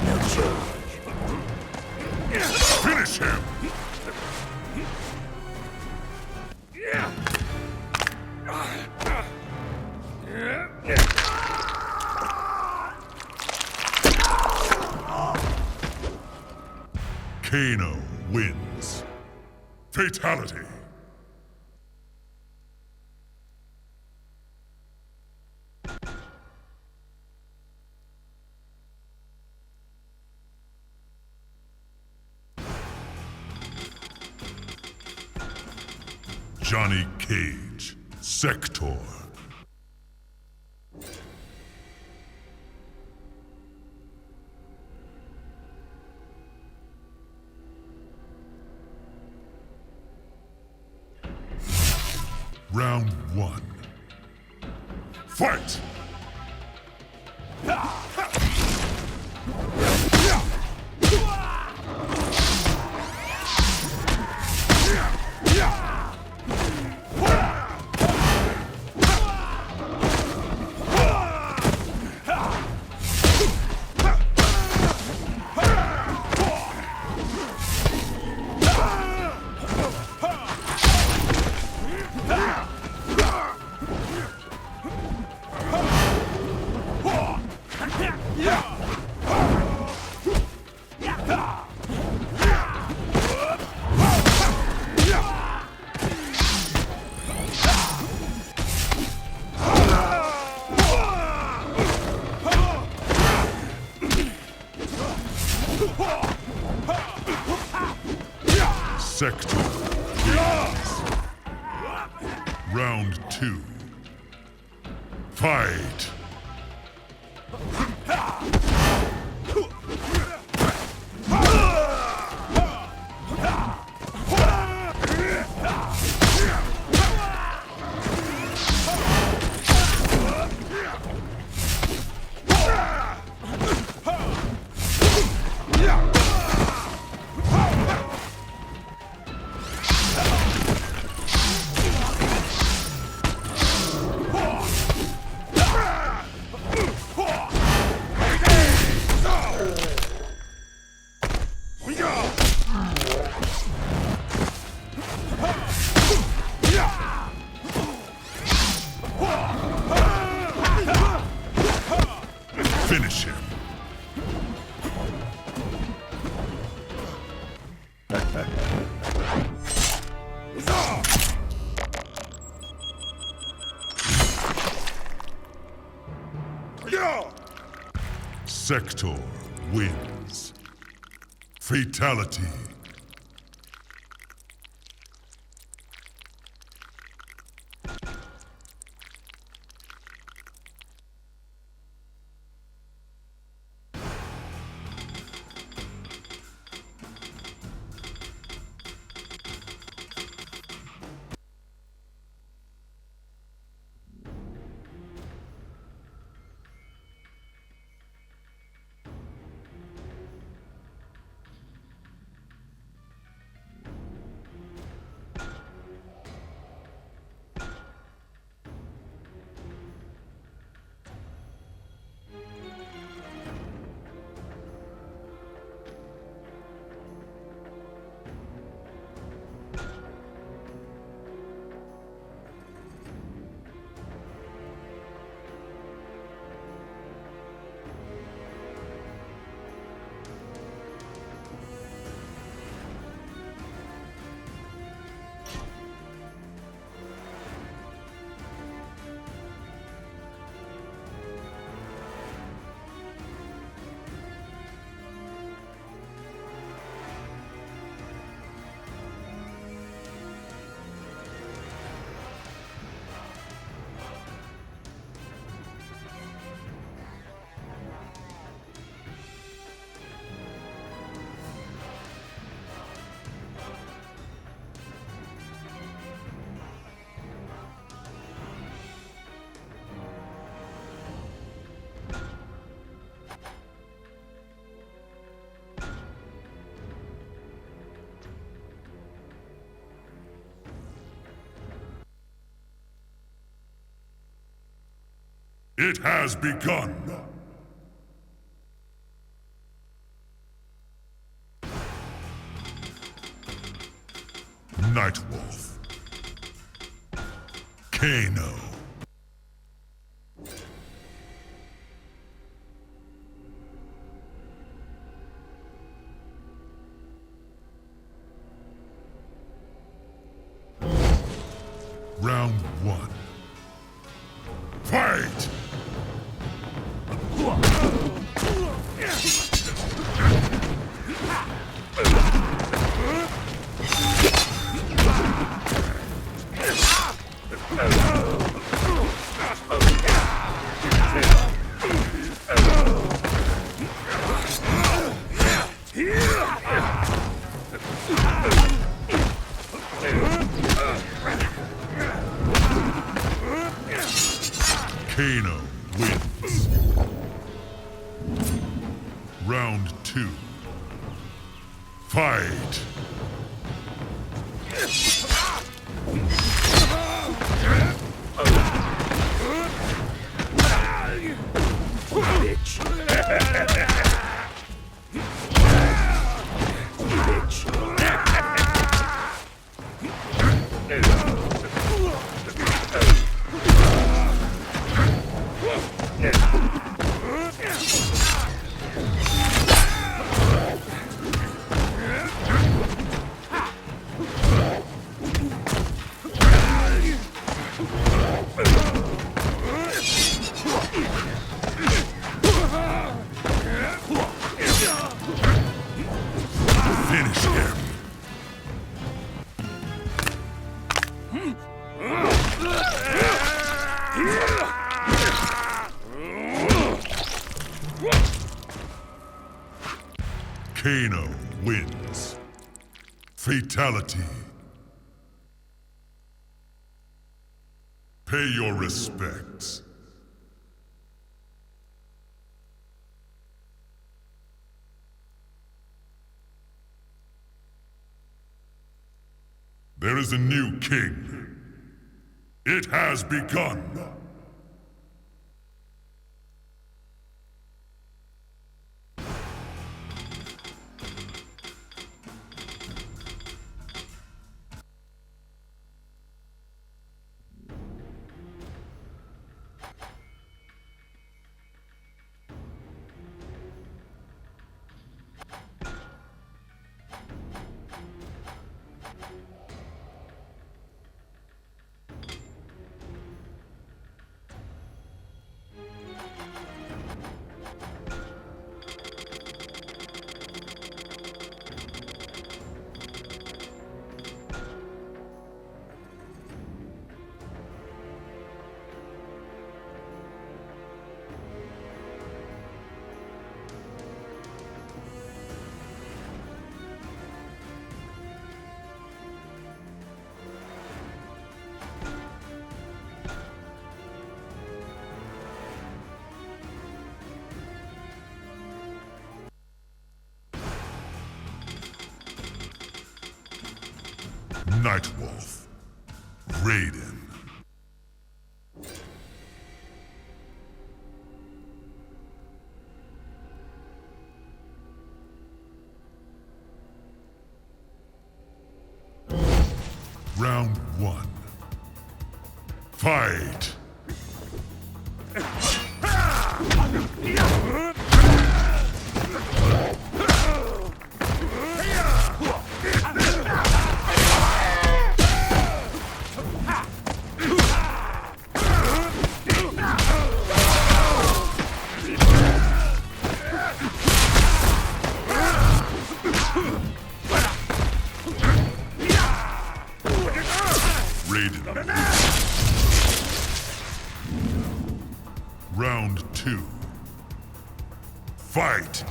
No charge. Finish him! Kano wins. Fatality. Johnny Cage, Sector. Round 1. Fight! Sector wins. Round 2. Fight! Sector wins. Fatality. It has begun! Nightwolf. Kano. Round 1. Fight! Kano wins. Round 2. Fight! Finish him. Kano wins. Fatality. Pay your respects. There is a new king. It has begun. Nightwolf. Raiden. Round 1. Fight! Raiden. Round 2. Fight!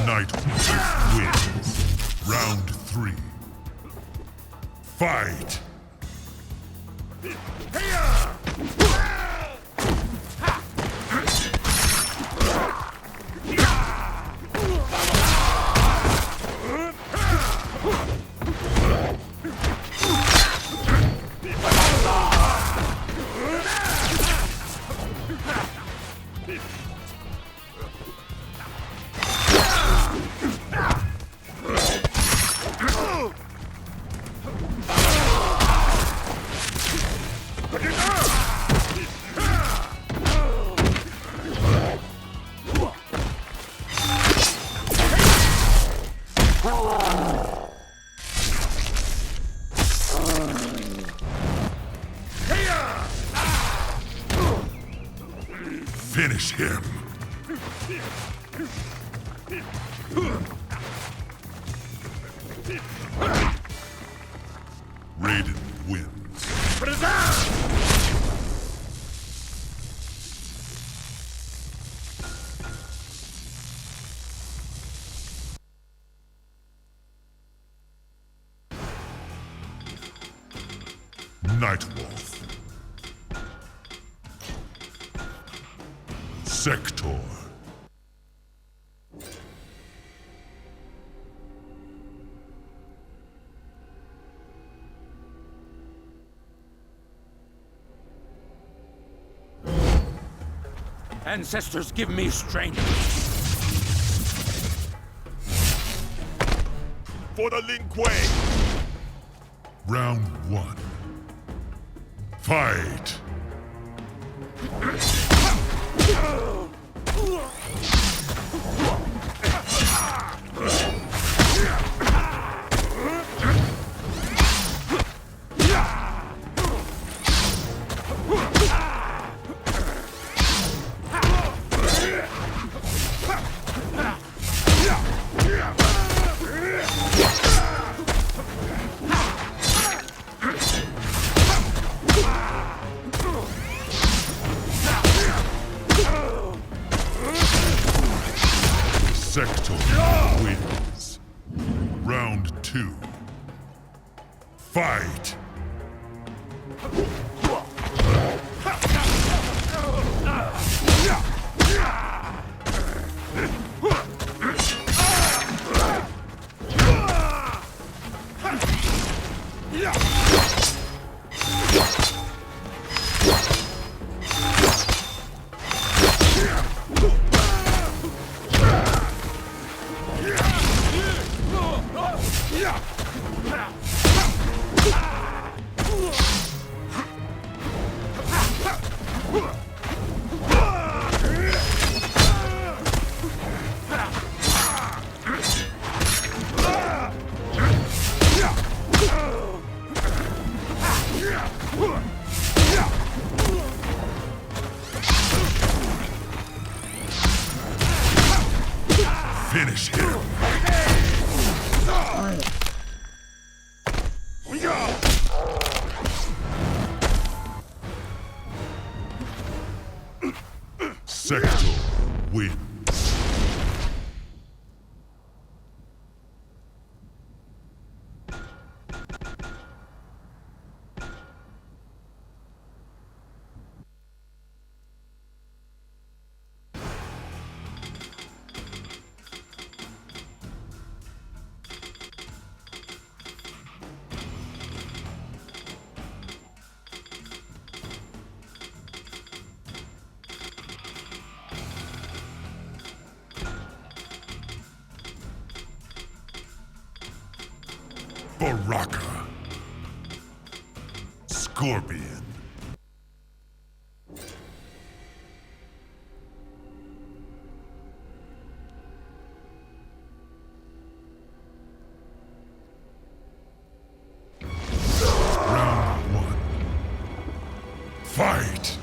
Nightwolf wins. Round 3. Fight! Finish him. Raiden wins. Nightwolf. Sector. Ancestors, give me strength. For the Lin Kuei. Round 1. Fight! Sector wins. Round 2. Fight! Finish him. Sector wins. Baraka. Scorpion. Round 1. Fight!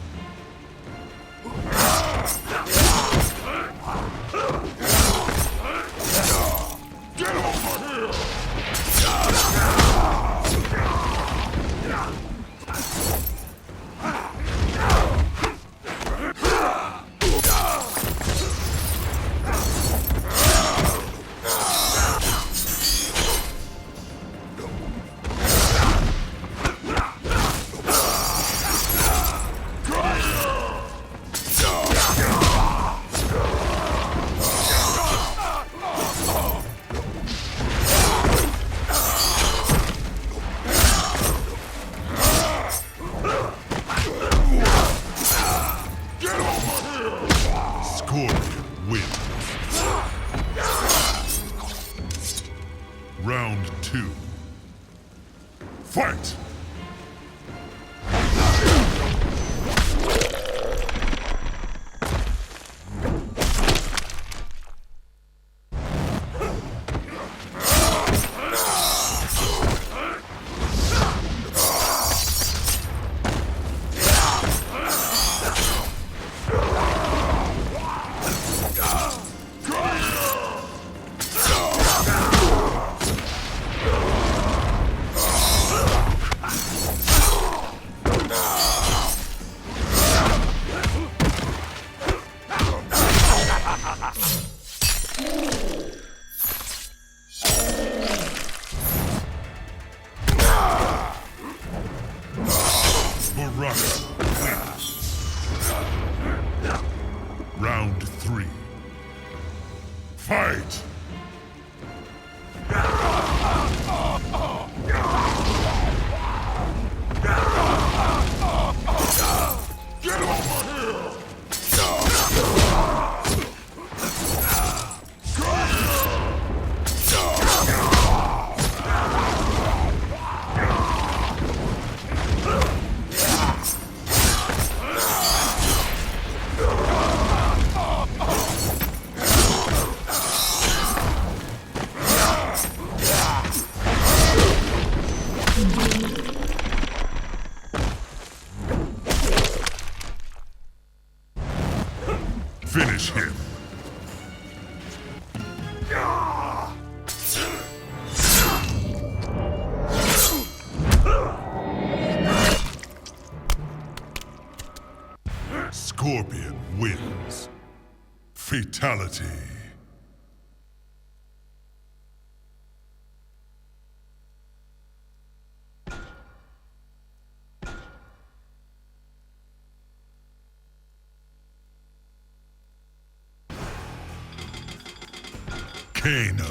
Scorpion wins. Round 2. Fight! Baraka wins. Round 3. Fight! Get over here! Finish him. Scorpion wins. Fatality. Kano.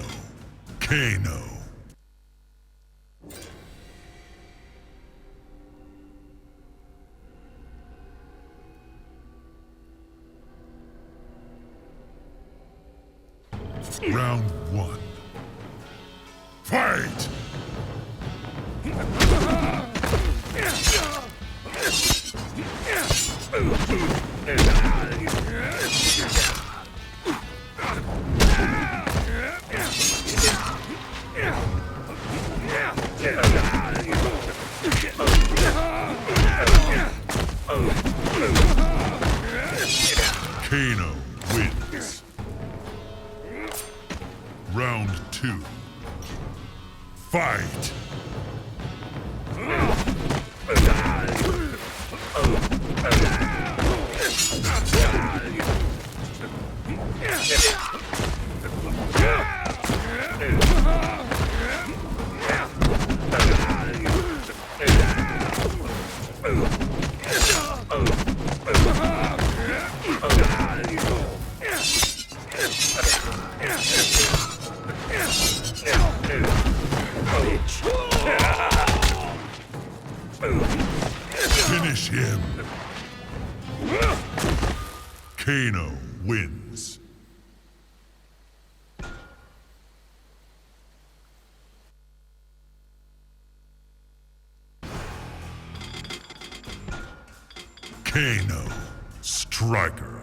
Round 1. Fight! Kano wins. Round 2. Fight! Finish him. Kano wins. Kano, Striker.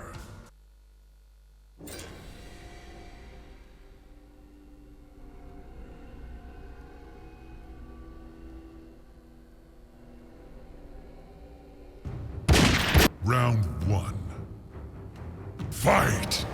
Round 1. Fight!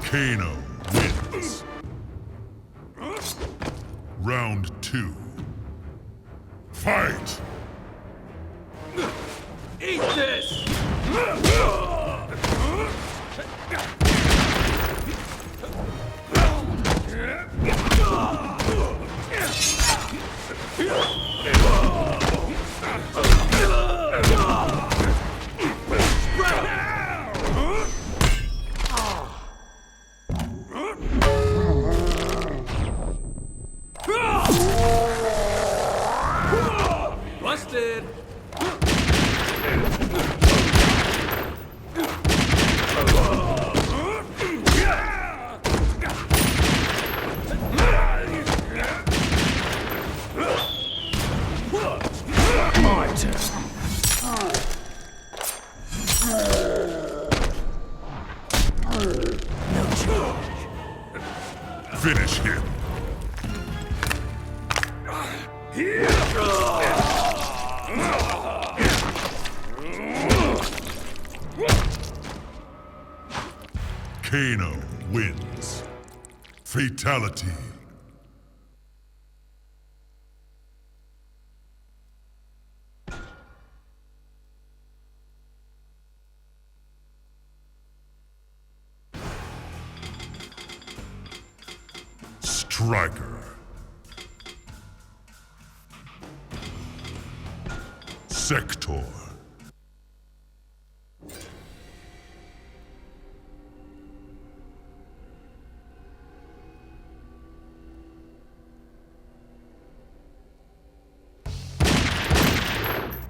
Kano wins. Round 2. Fight! Eat this! Busted! My turn. Finish him. Kano wins. Fatality. Striker. Sector.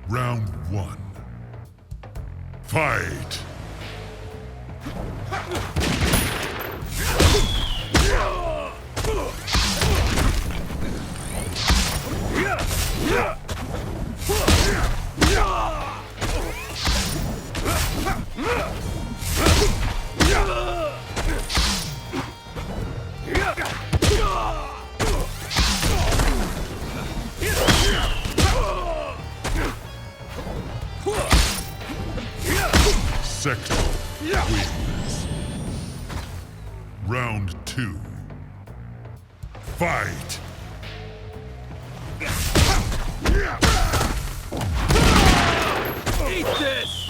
Round 1. Fight! Sector wins. Round 2. Fight! Eat this!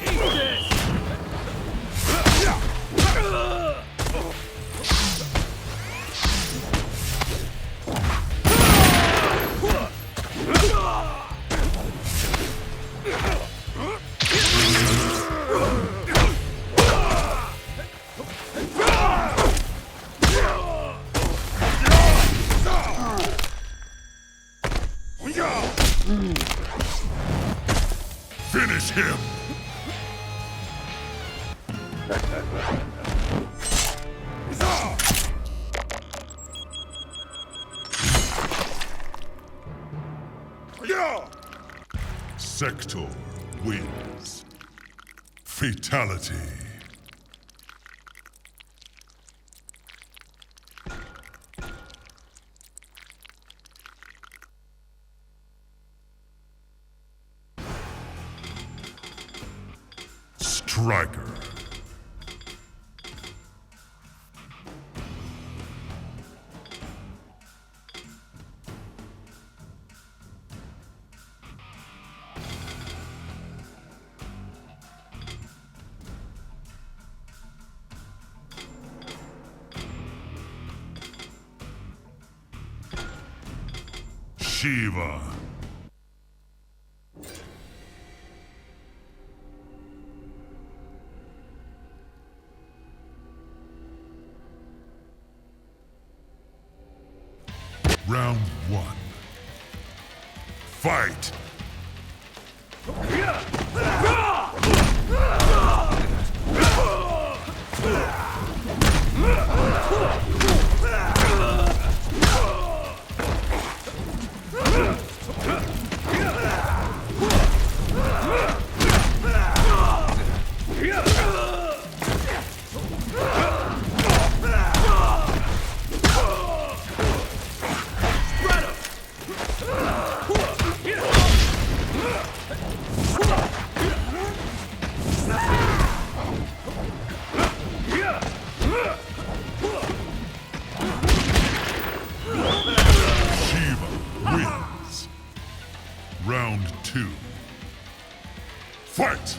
Eat this! Finish him! Sector wins. Fatality. Striker. Shiva. Round 1. Fight! Round 2. Fight!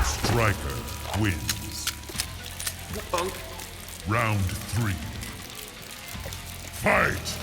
Striker wins. Round 3. Fight!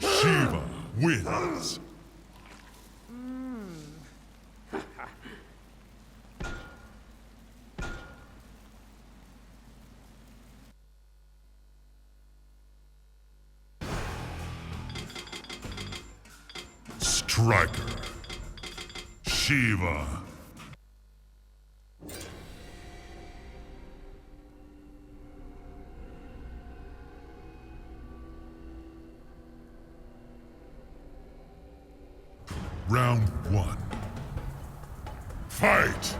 Shiva wins. Striker. Shiva. Round 1. Fight!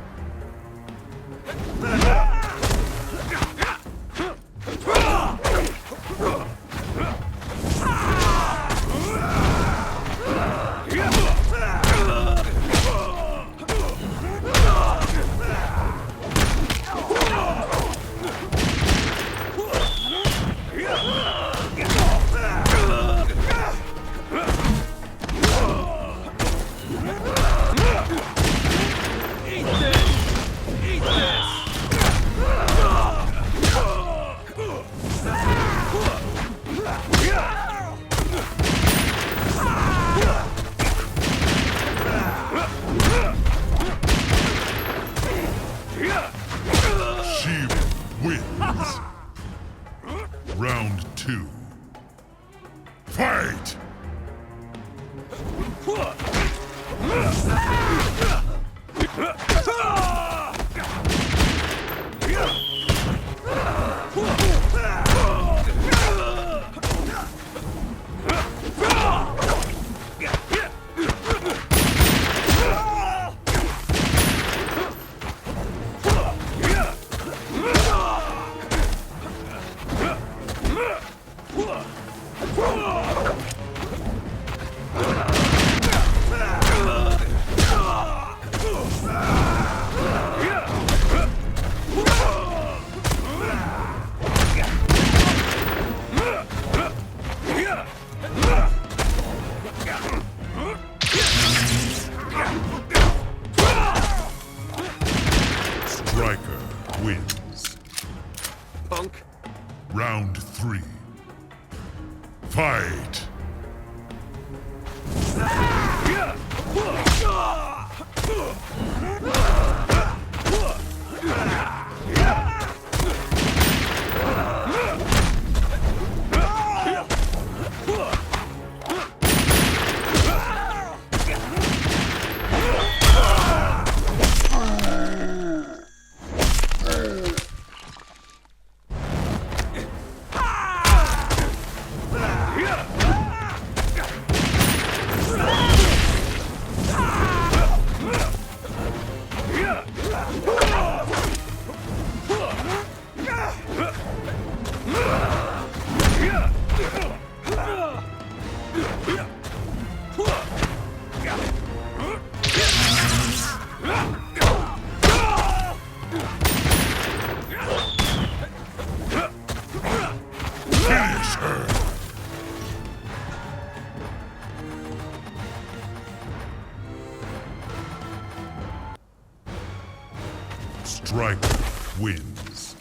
Striker wins.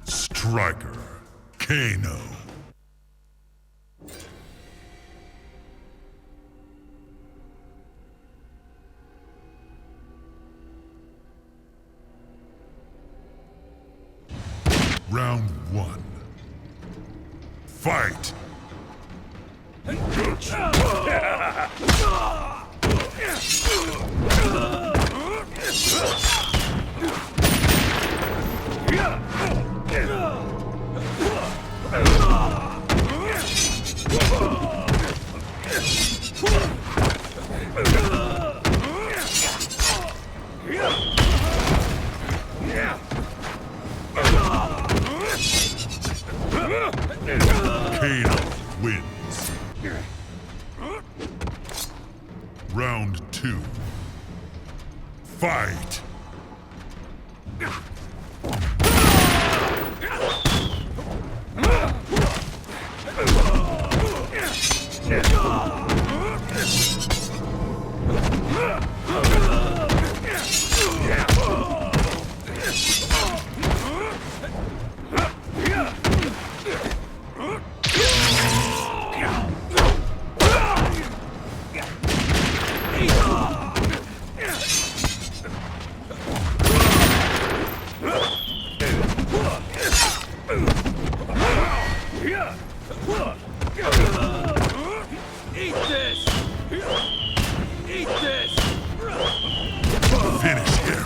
Striker Kano. Round 1. Fight! Kano wins. Round 2. Fight! Eat this! Eat this! Finish him!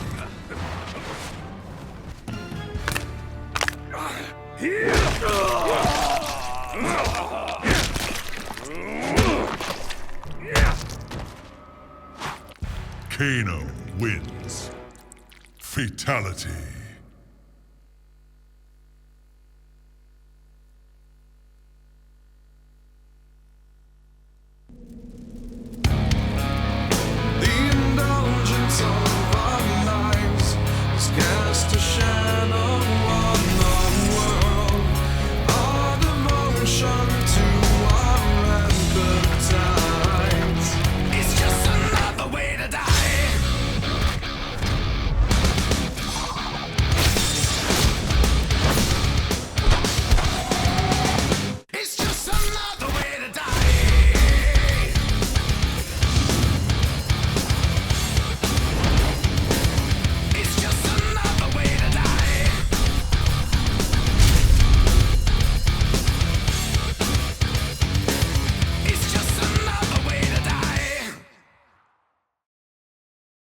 Kano wins. Fatality.